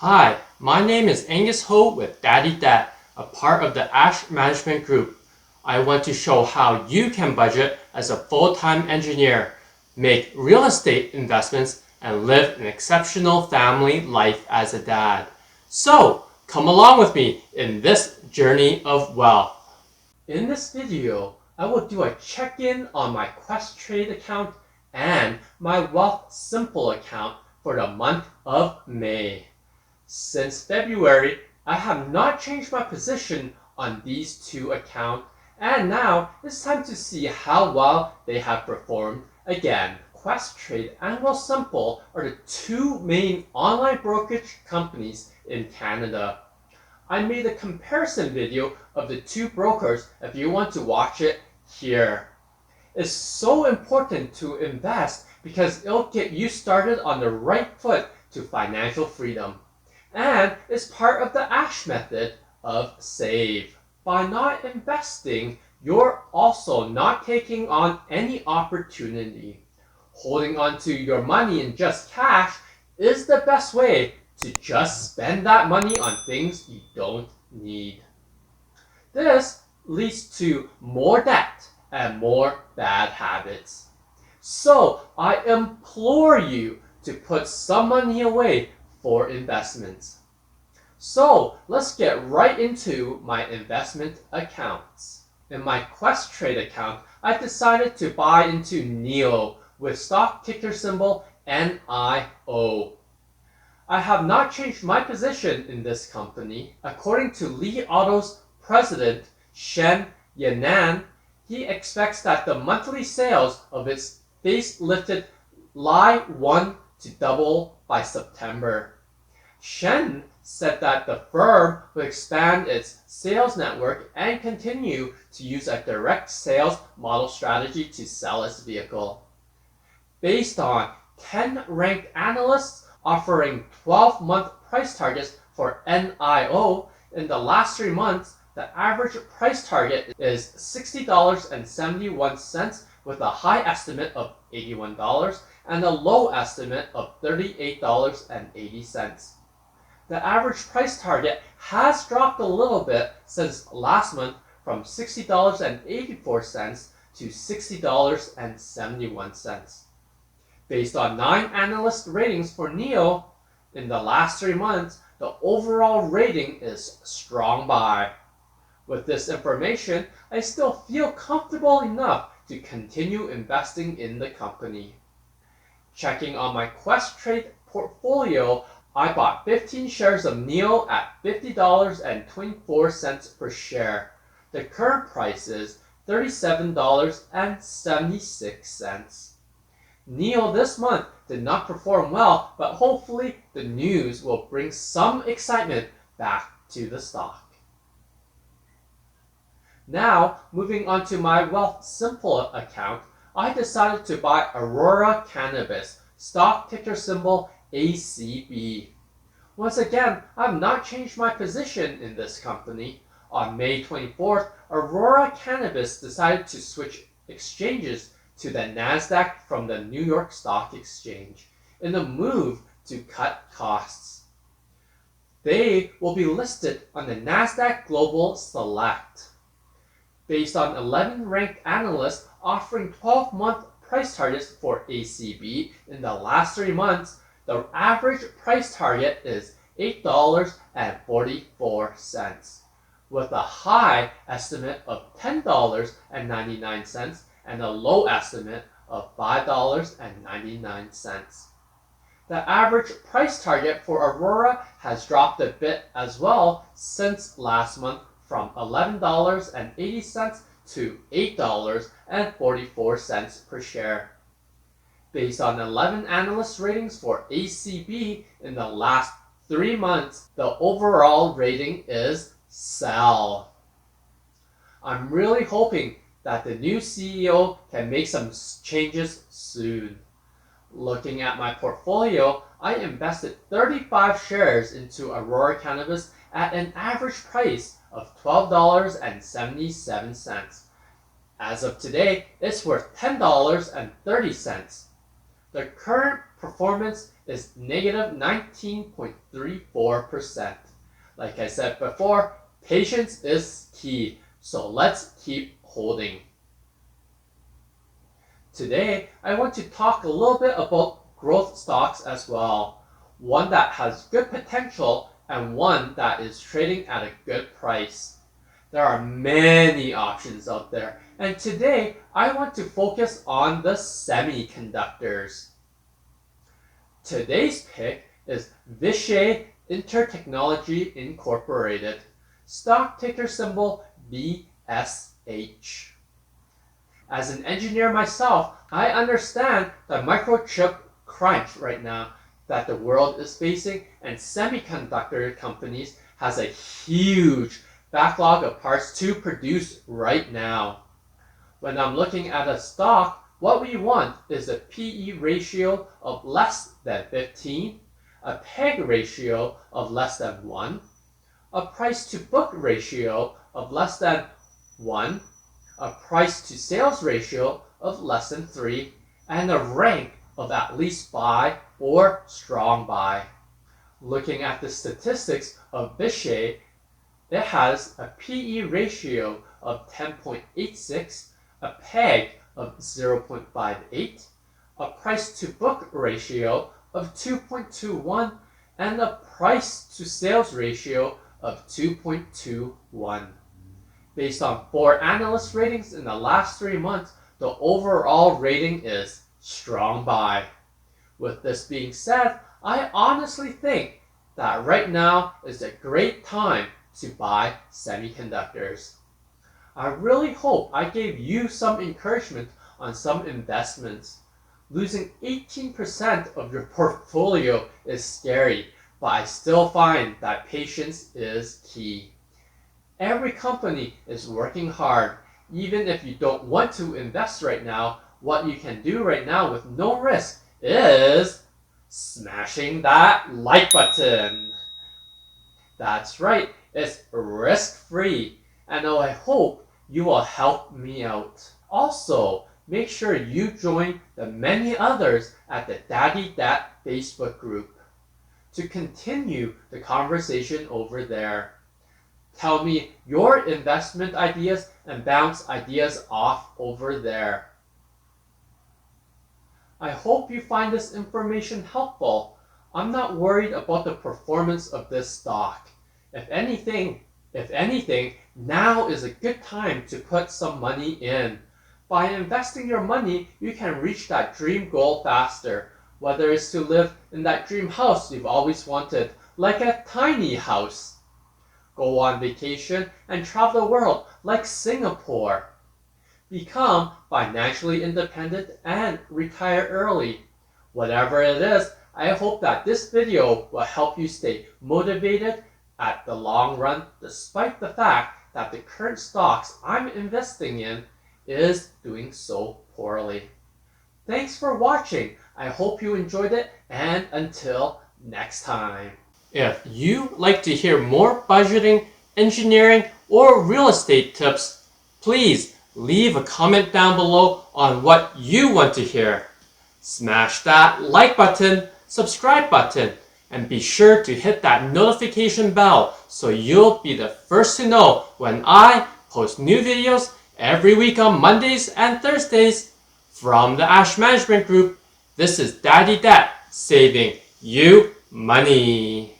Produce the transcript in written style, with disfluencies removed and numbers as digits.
Hi, my name is Angus Ho with Daddy Dad, a part of the Ash Management Group. I want to show how you can budget as a full-time engineer, make real estate investments, and live an exceptional family life as a dad. So, come along with me in this journey of wealth. In this video, I will do a check-in on my Questrade account and my Wealth Simple account for the month of May. Since February, I have not changed my position on these two accounts, and now it's time to see how well they have performed again. Questrade and Wealthsimple are the two main online brokerage companies in Canada. I made a comparison video of the two brokers if you want to watch it here. It's so important to invest because it'll get you started on the right foot to financial freedom. And it's part of the ASH method of save. By not investing, you're also not taking on any opportunity. Holding on to your money in just cash is the best way to just spend that money on things you don't need. This leads to more debt and more bad habits. So I implore you to put some money away for investments. So let's get right into my investment accounts. In my Questrade account, I decided to buy into NIO with stock ticker symbol NIO. I have not changed my position in this company. According to Li Auto's president, Shen Yanan, he expects that the monthly sales of its facelifted Li 1 to double by September. Shen said that the firm will expand its sales network and continue to use a direct sales model strategy to sell its vehicle. Based on 10 ranked analysts offering 12-month price targets for NIO, in the last 3 months, the average price target is $60.71 with a high estimate of $81 and a low estimate of $38.80. The average price target has dropped a little bit since last month from $60.84 to $60.71. Based on 9 analyst ratings for NIO, in the last 3 months, the overall rating is strong buy. With this information, I still feel comfortable enough to continue investing in the company. Checking on my Questrade portfolio, I bought 15 shares of NIO at $50.24 per share. The current price is $37.76. NIO this month did not perform well, but hopefully the news will bring some excitement back to the stock. Now, moving on to my Wealthsimple account, I decided to buy Aurora Cannabis, stock ticker symbol ACB. Once again, I have not changed my position in this company. On May 24th, Aurora Cannabis decided to switch exchanges to the NASDAQ from the New York Stock Exchange in a move to cut costs. They will be listed on the NASDAQ Global Select. Based on 11 ranked analysts offering 12-month price targets for ACB in the last 3 months, the average price target is $8.44, with a high estimate of $10.99 and a low estimate of $5.99. The average price target for Aurora has dropped a bit as well since last month from $11.80 to $8.44 per share. Based on 11 analyst ratings for ACB in the last 3 months, the overall rating is sell. I'm really hoping that the new CEO can make some changes soon. Looking at my portfolio, I invested 35 shares into Aurora Cannabis at an average price of $12.77. As of today, it's worth $10.30. The current performance is negative 19.34%. Like I said before, patience is key, so let's keep holding. Today, I want to talk a little bit about growth stocks as well. One that has good potential and one that is trading at a good price. There are many options out there, and today I want to focus on the semiconductors. Today's pick is Vishay Intertechnology Incorporated, stock ticker symbol VSH. As an engineer myself, I understand the microchip crunch right now that the world is facing, and semiconductor companies has a huge backlog of parts to produce right now. When I'm looking at a stock, what we want is a PE ratio of less than 15, a PEG ratio of less than 1, a price to book ratio of less than 1, a price to sales ratio of less than 3, and a rank of at least buy or strong buy. Looking at the statistics of Vishay, it has a PE ratio of 10.86, a PEG of 0.58, a price to book ratio of 2.21, and a price to sales ratio of 2.21. Based on 4 analyst ratings in the last 3 months, the overall rating is strong buy. With this being said, I honestly think that right now is a great time to buy semiconductors. I really hope I gave you some encouragement on some investments. Losing 18% of your portfolio is scary, but I still find that patience is key. Every company is working hard. Even if you don't want to invest right now, what you can do right now with no risk is smashing that like button. That's right, it's risk-free, and I hope you will help me out. Also, make sure you join the many others at the Daddy Dat Facebook group to continue the conversation over there. Tell me your investment ideas and bounce ideas off over there. I hope you find this information helpful. I'm not worried about the performance of this stock. If anything, now is a good time to put some money in. By investing your money, you can reach that dream goal faster, whether it's to live in that dream house you've always wanted, like a tiny house. Go on vacation and travel the world like Singapore. Become financially independent and retire early. Whatever it is, I hope that this video will help you stay motivated at the long run, despite the fact that the current stocks I'm investing in is doing so poorly. Thanks for watching. I hope you enjoyed it, and until next time. If you like to hear more budgeting, engineering, or real estate tips, please leave a comment down below on what you want to hear. Smash that like button, subscribe button, and be sure to hit that notification bell so you'll be the first to know when I post new videos every week on Mondays and Thursdays. From the Ash Management Group, this is Daddy Dat saving you money.